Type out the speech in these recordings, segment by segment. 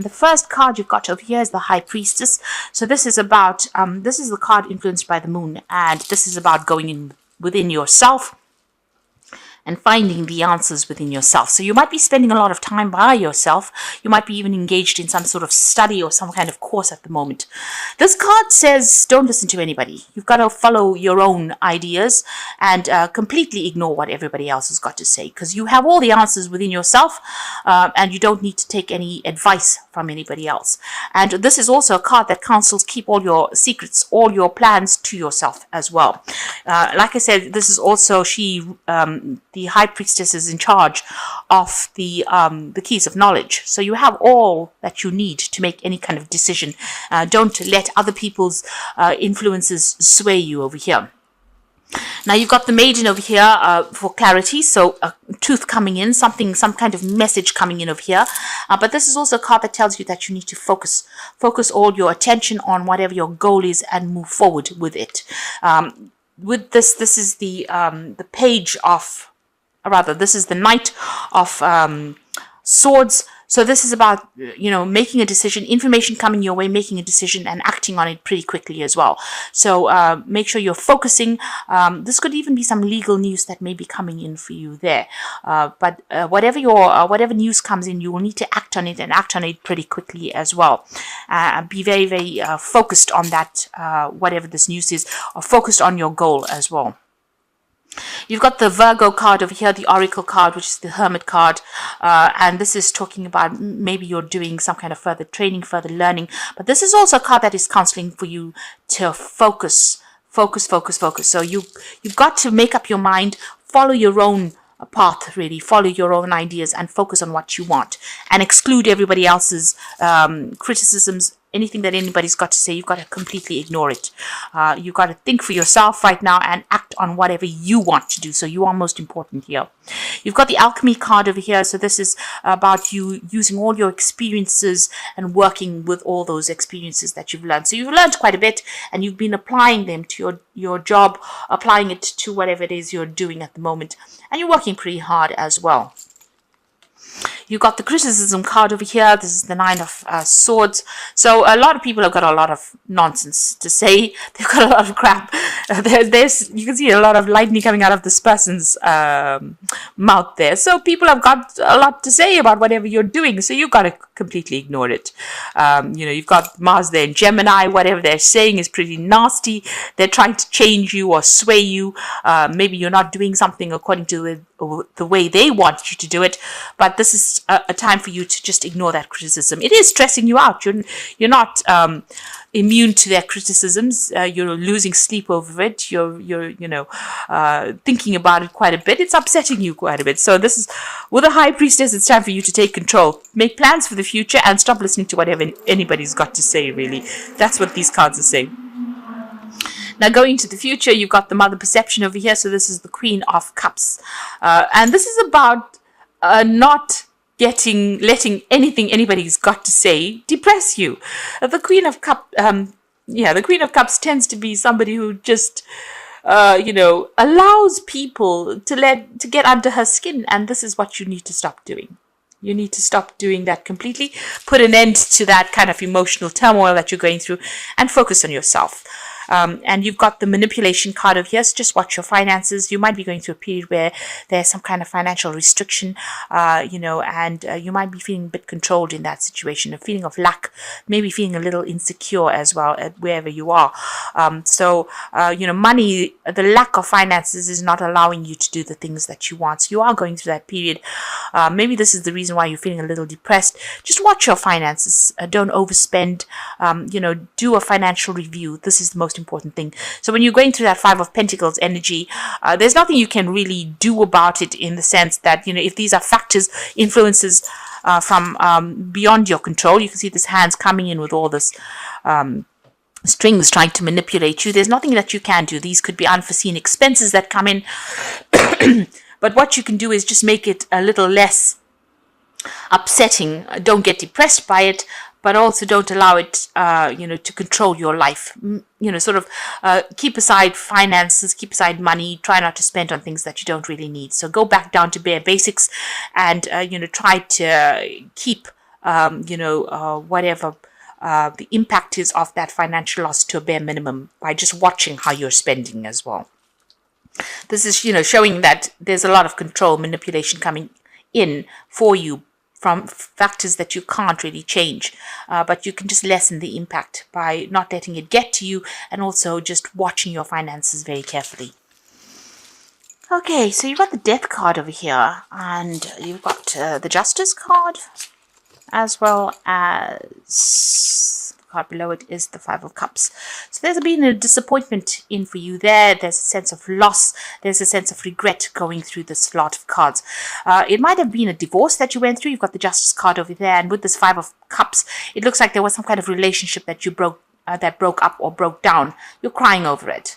The first card you've got over here is the High Priestess. So this is about, this is the card influenced by the moon, and this is about going in within yourself and finding the answers within yourself. So you might be spending a lot of time by yourself. You might be even engaged in some sort of study or some kind of course at the moment. This card says don't listen to anybody. You've got to follow your own ideas and completely ignore what everybody else has got to say, because you have all the answers within yourself, and you don't need to take any advice from anybody else. And this is also a card that counsels keep all your secrets, all your plans to yourself as well. Like I said, this is also the High Priestess is in charge of the keys of knowledge. So you have all that you need to make any kind of decision. Don't let other people's influences sway you over here. Now you've got the Maiden over here for clarity, so truth coming in, some kind of message coming in over here. But this is also a card that tells you that you need to focus all your attention on whatever your goal is and move forward with it. With this is the page of, or rather, this is the Knight of Swords. So this is about, making a decision, information coming your way, making a decision and acting on it pretty quickly as well. So make sure you're focusing. This could even be some legal news that may be coming in for you there. But whatever news comes in, you will need to act on it and act on it pretty quickly as well. Be very, very focused on that, whatever this news is, or focused on your goal as well. You've got the Virgo card over here, the Oracle card, which is the Hermit card. And this is talking about maybe you're doing some kind of further training, further learning. But this is also a card that is counseling for you to focus. So you've got to make up your mind, follow your own path, really. Follow your own ideas and focus on what you want. And exclude everybody else's criticisms. Anything that anybody's got to say, you've got to completely ignore it. You've got to think for yourself right now and act on whatever you want to do. So you are most important here. You've got the Alchemy card over here. So this is about you using all your experiences and working with all those experiences that you've learned. So you've learned quite a bit and you've been applying them to your job, applying it to whatever it is you're doing at the moment. And you're working pretty hard as well. You've got the Criticism card over here. This is the Nine of Swords. So a lot of people have got a lot of nonsense to say. They've got a lot of crap. You can see a lot of lightning coming out of this person's mouth there. So people have got a lot to say about whatever you're doing. So you've got to completely ignore it. You've got Mars there in Gemini. Whatever they're saying is pretty nasty. They're trying to change you or sway you. Maybe you're not doing something according to the way they want you to do it. But this is a time for you to just ignore that criticism. It is stressing you out. You're not immune to their criticisms. You're losing sleep over it. You're thinking about it quite a bit. It's upsetting you quite a bit. So this is, with a High Priestess, it's time for you to take control. Make plans for the future and stop listening to whatever anybody's got to say, really. That's what these cards are saying. Now, going into the future, you've got the Mother Perception over here. So this is the Queen of Cups. And this is about not letting anything anybody's got to say depress you. The Queen of Cups tends to be somebody who just allows people to get under her skin, and this is what you need to stop doing. You need to stop doing that completely. Put an end to that kind of emotional turmoil that you're going through and focus on yourself. And you've got the Manipulation card over here. So just watch your finances. You might be going through a period where there's some kind of financial restriction, and you might be feeling a bit controlled in that situation, a feeling of lack, maybe feeling a little insecure as well at wherever you are. Money, the lack of finances is not allowing you to do the things that you want. So you are going through that period. Maybe this is the reason why you're feeling a little depressed. Just watch your finances. Don't overspend. Do a financial review. This is the most important thing. So when you're going through that Five of Pentacles energy, there's nothing you can really do about it, in the sense that, if these are factors, influences from beyond your control. You can see this hands coming in with all this strings trying to manipulate you. There's nothing that you can do. These could be unforeseen expenses that come in. But what you can do is just make it a little less upsetting. Don't get depressed by it, but also don't allow it, to control your life. Keep aside finances, keep aside money, try not to spend on things that you don't really need. So go back down to bare basics and, try to keep whatever the impact is of that financial loss to a bare minimum by just watching how you're spending as well. This is, showing that there's a lot of control, manipulation coming in for you from factors that you can't really change, but you can just lessen the impact by not letting it get to you and also just watching your finances very carefully. Okay, so you've got the Death card over here, and you've got the Justice card, as well as the card below it is the Five of Cups. So there's been a disappointment in for you there. There's a sense of loss. There's a sense of regret going through this lot of cards. It might have been a divorce that you went through. You've got the Justice card over there, and with this Five of Cups, it looks like there was some kind of relationship that you broke up or broke down. You're crying over it.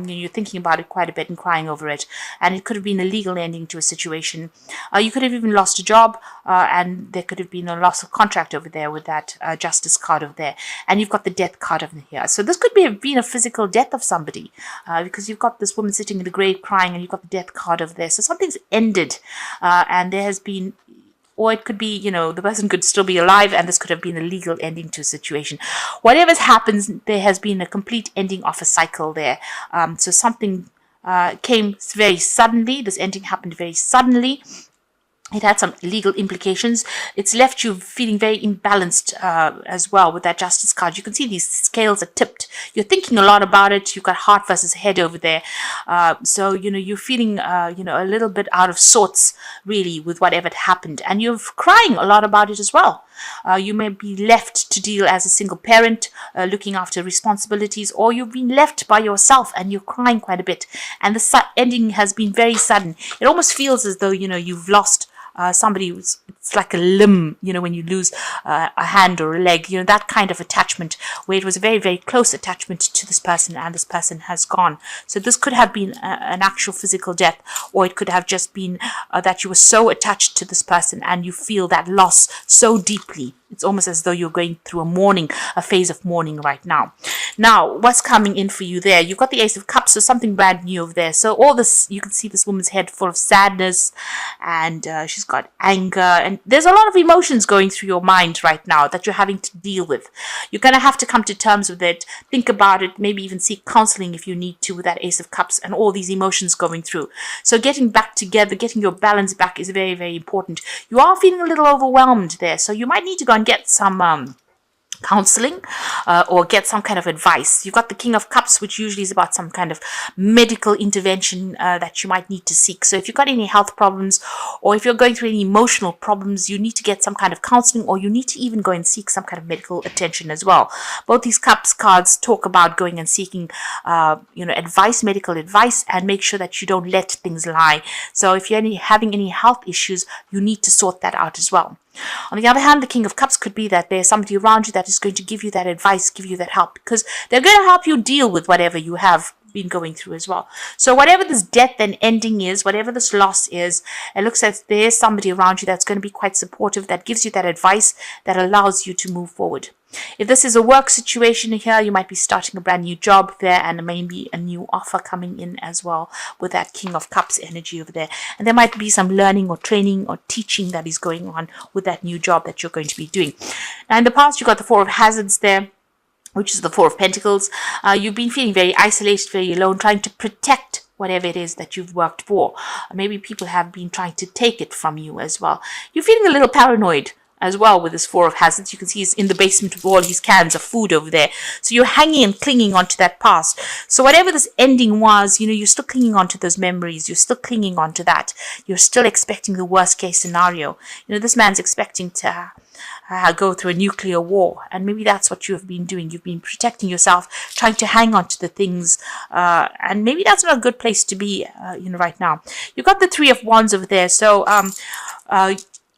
You're thinking about it quite a bit and crying over it. And it could have been a legal ending to a situation. You could have even lost a job, and there could have been a loss of contract over there with that Justice card over there. And you've got the Death card over here. So this could have been a physical death of somebody, because you've got this woman sitting in the grave crying, and you've got the Death card over there. So something's ended, and there has been... Or it could be, the person could still be alive, and this could have been a legal ending to a situation. Whatever happens, there has been a complete ending of a cycle there. So something came very suddenly. This ending happened very suddenly. It had some legal implications. It's left you feeling very imbalanced as well with that Justice card. You can see these scales are tipped. You're thinking a lot about it. You've got heart versus head over there. So, you're feeling, a little bit out of sorts, really, with whatever had happened. And you're crying a lot about it as well. You may be left to deal as a single parent, looking after responsibilities, or you've been left by yourself and you're crying quite a bit. And the ending has been very sudden. It almost feels as though, you've lost somebody who's, it's like a limb, when you lose a hand or a leg, that kind of attachment where it was a very, very close attachment to this person and this person has gone. So this could have been an actual physical death, or it could have just been that you were so attached to this person and you feel that loss so deeply. It's almost as though you're going through a phase of mourning right now. Now, what's coming in for you there? You've got the Ace of Cups, so something brand new over there. So all this, you can see this woman's head full of sadness, and she's got anger, and there's a lot of emotions going through your mind right now that you're having to deal with. You're going to have to come to terms with it, think about it, maybe even seek counseling if you need to with that Ace of Cups and all these emotions going through. So getting back together, getting your balance back is very, very important. You are feeling a little overwhelmed there, so you might need to go and get some counseling or get some kind of advice. You've got the King of Cups, which usually is about some kind of medical intervention that you might need to seek. So if you've got any health problems, or if you're going through any emotional problems, you need to get some kind of counseling, or you need to even go and seek some kind of medical attention as well. Both these Cups cards talk about going and seeking advice, medical advice, and make sure that you don't let things lie. So if you're having any health issues, you need to sort that out as well. On the other hand, the King of Cups could be that there's somebody around you that is going to give you that advice, give you that help, because they're going to help you deal with whatever you have been going through as well. So whatever this death and ending is, whatever this loss is, it looks like there's somebody around you that's going to be quite supportive, that gives you that advice that allows you to move forward. If this is a work situation here, you might be starting a brand new job there, and maybe a new offer coming in as well with that King of Cups energy over there. And there might be some learning or training or teaching that is going on with that new job that you're going to be doing. Now, in the past, you got the Four of Hazards there, which is the Four of Pentacles. You've been feeling very isolated, very alone, trying to protect whatever it is that you've worked for. Maybe people have been trying to take it from you as well. You're feeling a little paranoid as well with this Four of Hazards. You can see he's in the basement with all his cans of food over there. So you're hanging and clinging onto that past. So whatever this ending was, you're still clinging onto those memories. You're still clinging onto that. You're still expecting the worst case scenario. This man's expecting to go through a nuclear war, and maybe that's what you have been doing. You've been protecting yourself, trying to hang on to the things, and maybe that's not a good place to be right now. You've got the Three of Wands over there. So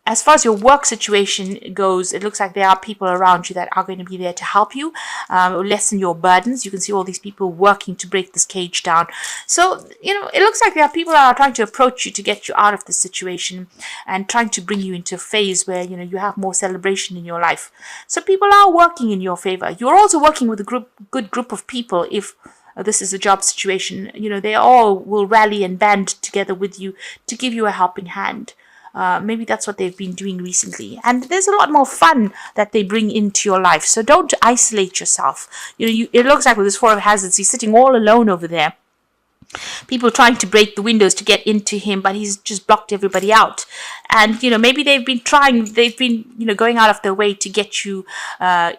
as far as your work situation goes, it looks like there are people around you that are going to be there to help you, lessen your burdens. You can see all these people working to break this cage down. So, it looks like there are people that are trying to approach you to get you out of this situation and trying to bring you into a phase where, you have more celebration in your life. So people are working in your favor. You're also working with a good group of people. If this is a job situation, they all will rally and band together with you to give you a helping hand. Maybe that's what they've been doing recently. And there's a lot more fun that they bring into your life. So don't isolate yourself. It looks like with this Four of Hazards, he's sitting all alone over there. People trying to break the windows to get into him, but he's just blocked everybody out. And maybe they've been going out of their way to get you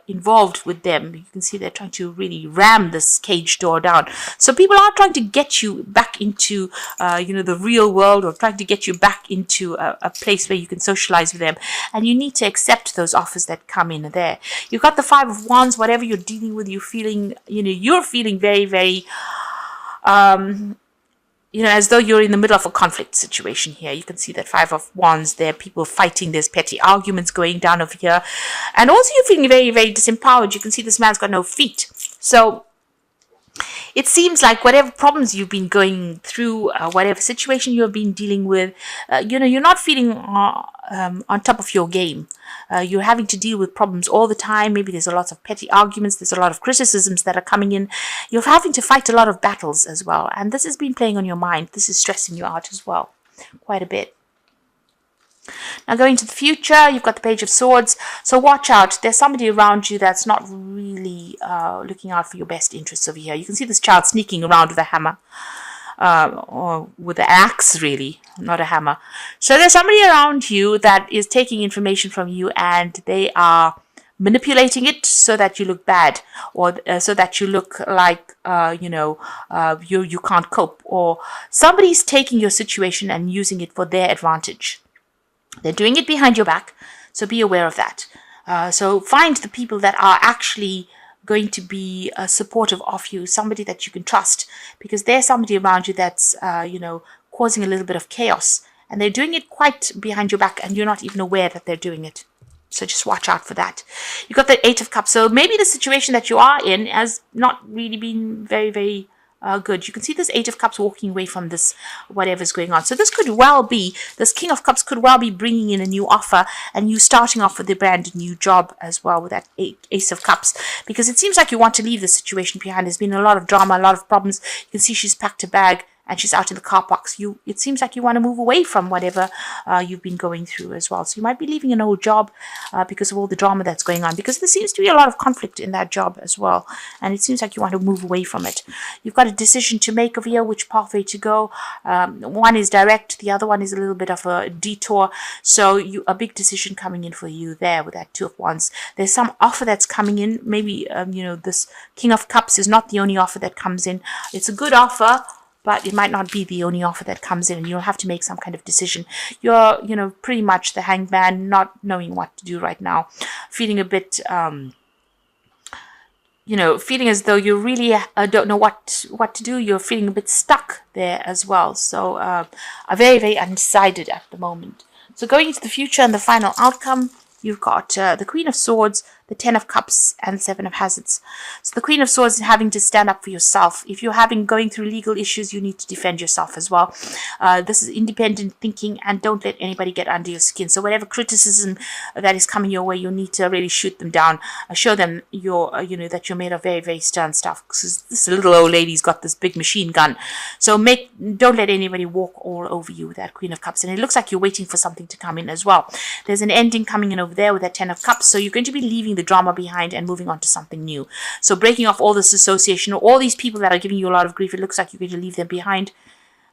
involved with them. You can see they're trying to really ram this cage door down. So people are trying to get you back into the real world, or trying to get you back into a place where you can socialize with them. And you need to accept those offers that come in there. You've got the Five of Wands. Whatever you're dealing with, you're feeling very, very as though you're in the middle of a conflict situation here. You can see that Five of Wands there, people fighting, there's petty arguments going down over here. And also you're feeling very, very disempowered. You can see this man's got no feet. So it seems like whatever problems you've been going through, whatever situation you've been dealing with, you're not feeling on top of your game. You're having to deal with problems all the time. Maybe there's a lot of petty arguments. There's a lot of criticisms that are coming in. You're having to fight a lot of battles as well. And this has been playing on your mind. This is stressing you out as well, quite a bit. Now going to the future, you've got the Page of Swords. So watch out. There's somebody around you that's not really looking out for your best interests over here. You can see this child sneaking around with a hammer. Or with an axe, really, not a hammer. So there's somebody around you that is taking information from you, and they are manipulating it so that you look bad, or so that you look like you can't cope, or somebody's taking your situation and using it for their advantage. They're doing it behind your back, so be aware of that. So find the people that are actually going to be supportive of you, somebody that you can trust, because there's somebody around you that's causing a little bit of chaos, and they're doing it quite behind your back, and you're not even aware that they're doing it. So just watch out for that. You've got the Eight of Cups. So maybe the situation that you are in has not really been very, very good. You can see this Eight of Cups walking away from this, whatever's going on. So this could well be, this King of Cups could well be bringing in a new offer, and you starting off with a brand new job as well with that Ace of Cups, because it seems like you want to leave the situation behind. There's been a lot of drama, a lot of problems. You can see she's packed a bag and she's out in the car parks. It seems like you want to move away from whatever you've been going through as well. So you might be leaving an old job because of all the drama that's going on, because there seems to be a lot of conflict in that job as well, and it seems like you want to move away from it. You've got a decision to make over here, which pathway to go. One is direct, the other one is a little bit of a detour. So a big decision coming in for you there with that Two of Wands. There's some offer that's coming in. Maybe this King of Cups is not the only offer that comes in. It's a good offer, but it might not be the only offer that comes in, and you'll have to make some kind of decision. You're, pretty much the hanged man, not knowing what to do right now. Feeling a bit, feeling as though you really don't know what to do. You're feeling a bit stuck there as well. So are very, very undecided at the moment. So going into the future and the final outcome, you've got the Queen of Swords, the Ten of Cups, and the Seven of Hazards. So the Queen of Swords is having to stand up for yourself. If you're going through legal issues, you need to defend yourself as well. This is independent thinking, and don't let anybody get under your skin. So whatever criticism that is coming your way, you need to really shoot them down. Show them that you're made of very, very stern stuff. Because this little old lady's got this big machine gun. So don't let anybody walk all over you with that Queen of Cups. And it looks like you're waiting for something to come in as well. There's an ending coming in over there with that Ten of Cups. So you're going to be leaving the drama behind and moving on to something new. So breaking off all this association, all these people that are giving you a lot of grief, it looks like you're going to leave them behind.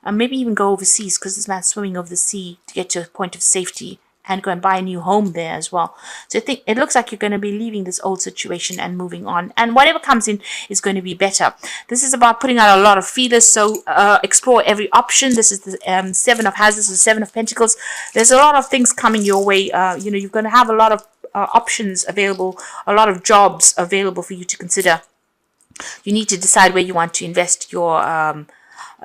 Maybe even go overseas, because this man's swimming over the sea to get to a point of safety and go and buy a new home there as well. So I think it looks like you're going to be leaving this old situation and moving on. And whatever comes in is going to be better. This is about putting out a lot of feelers. So explore every option. This is the Seven of Hazards, the Seven of Pentacles. There's a lot of things coming your way. You're going to have a lot of options available, a lot of jobs available for you to consider. You need to decide where you want to invest your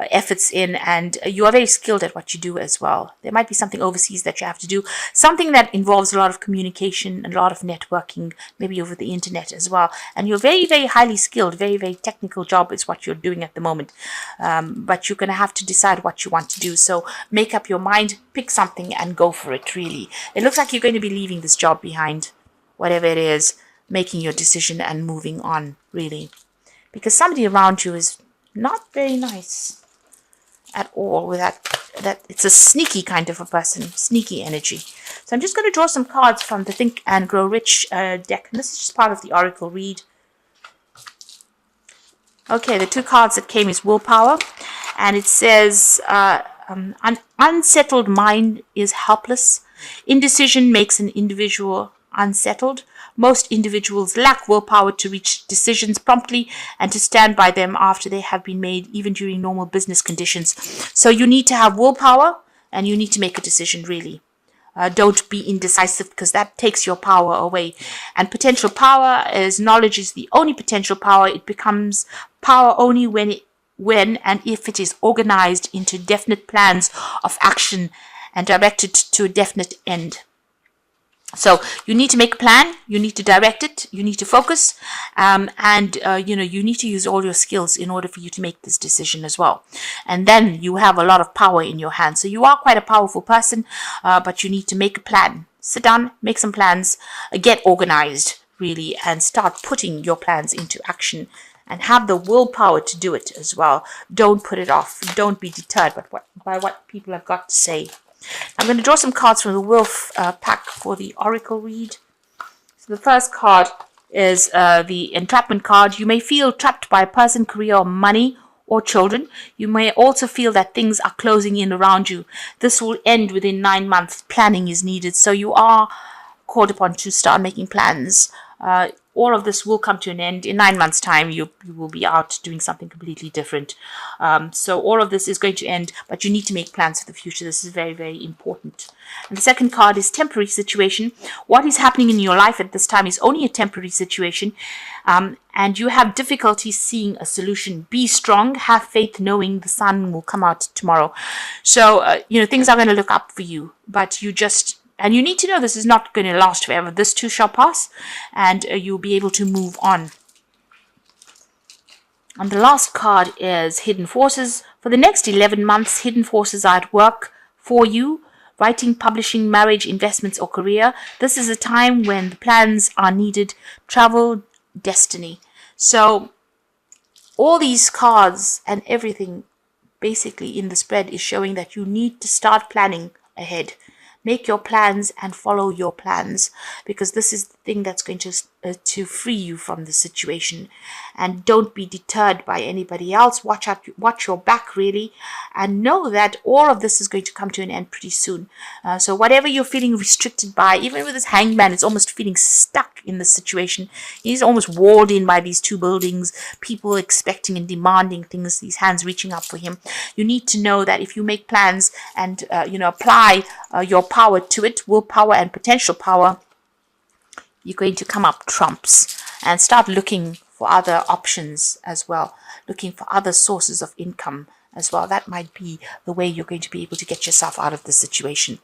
efforts in, and you are very skilled at what you do as well. There might be something overseas that you have to do, something that involves a lot of communication and a lot of networking, maybe over the internet as well. And you're very, very highly skilled, very, very technical job is what you're doing at the moment. But you're going to have to decide what you want to do. So make up your mind, pick something and go for it, really. It looks like you're going to be leaving this job behind, whatever it is, making your decision and moving on, really. Because somebody around you is not very nice at all with that that it's a sneaky kind of a person, sneaky energy. So I'm just going to draw some cards from the Think and Grow Rich deck. And this is just part of the Oracle read. Okay, the 2 cards that came is Willpower. And it says, an unsettled mind is helpless. Indecision makes an individual unsettled. Most individuals lack willpower to reach decisions promptly and to stand by them after they have been made, even during normal business conditions. So you need to have willpower and you need to make a decision, really. Don't be indecisive, because that takes your power away. And potential power, as knowledge is the only potential power, it becomes power only when and if it is organized into definite plans of action and directed to a definite end. So you need to make a plan, you need to direct it, you need to focus, and you need to use all your skills in order for you to make this decision as well. And then you have a lot of power in your hands. So you are quite a powerful person, but you need to make a plan. Sit down, make some plans, get organized, really, and start putting your plans into action. And have the willpower to do it as well. Don't put it off. Don't be deterred by what people have got to say. I'm going to draw some cards from the Wolf pack for the Oracle read. So the first card is the Entrapment card. You may feel trapped by a person, career, or money, or children. You may also feel that things are closing in around you. This will end within 9 months. Planning is needed. So you are called upon to start making plans. All of this will come to an end. In 9 months' time, you will be out doing something completely different. So all of this is going to end, but you need to make plans for the future. This is very, very important. And the second card is Temporary Situation. What is happening in your life at this time is only a temporary situation, and you have difficulty seeing a solution. Be strong. Have faith, knowing the sun will come out tomorrow. So, things are going to look up for you, but and you need to know this is not going to last forever. This too shall pass, and you'll be able to move on. And the last card is Hidden Forces. For the next 11 months, hidden forces are at work for you. Writing, publishing, marriage, investments, or career. This is a time when the plans are needed. Travel, destiny. So all these cards and everything basically in the spread is showing that you need to start planning ahead. Make your plans and follow your plans, because this is the thing that's going to free you from the situation. And don't be deterred by anybody else. Watch your back, really, and know that all of this is going to come to an end pretty soon. So whatever you're feeling restricted by, even with this hangman, it's almost feeling stuck in the situation. He's almost walled in by these 2 buildings, people expecting and demanding things, these hands reaching up for him. You need to know that if you make plans and apply your power to it, willpower and potential power, you're going to come up trumps, and start looking for other options as well, looking for other sources of income as well. That might be the way you're going to be able to get yourself out of the situation.